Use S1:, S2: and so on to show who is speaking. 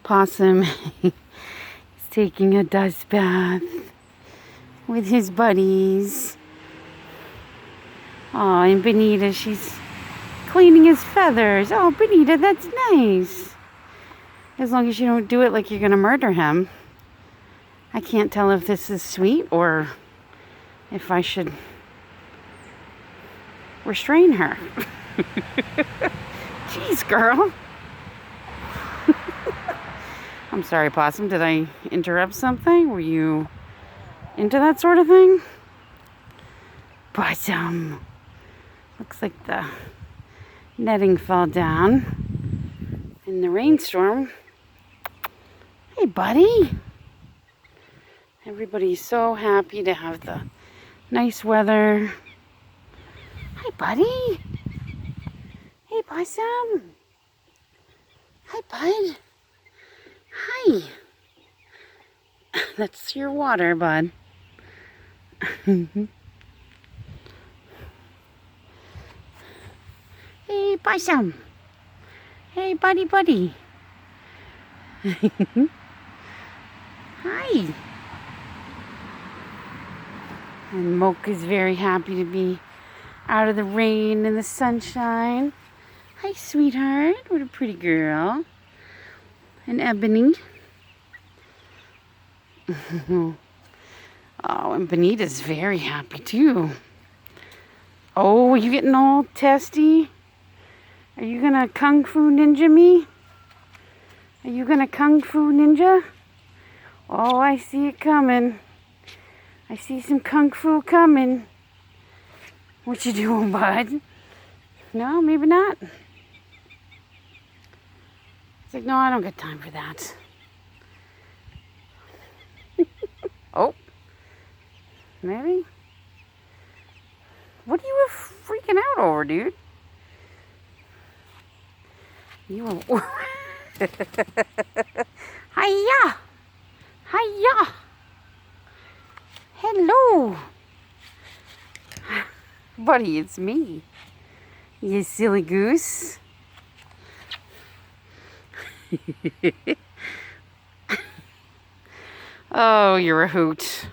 S1: Possum is taking a dust bath with his buddies. Oh, and Benita, she's cleaning his feathers. Oh, Benita, that's nice. As long as you don't do it like you're going to murder him. I can't tell if this is sweet or if I should restrain her. Jeez, girl. I'm sorry, Possum. Did I interrupt something? Were you into that sort of thing? Possum. Looks like the netting fell down in the rainstorm. Hey, buddy. Everybody's so happy to have the nice weather. Hi, buddy. Hey, Possum. Hi, bud. Hi. That's your water, bud. Hey, Possum. Hey, buddy. Hi. And Mocha's very happy to be out of the rain and the sunshine. Hi, sweetheart. What a pretty girl. And Ebony. Oh, and Benita's very happy too. Oh, are you getting all testy? Are you gonna Kung Fu Ninja me? Are you gonna Kung Fu Ninja? Oh, I see it coming. I see some Kung Fu coming. What you doing, bud? No, maybe not. It's like, no, I don't got time for that. Oh, maybe. What are you freaking out over, dude? You were... Hiya! Hiya! Hello! Buddy, it's me. You silly goose. Oh, you're a hoot.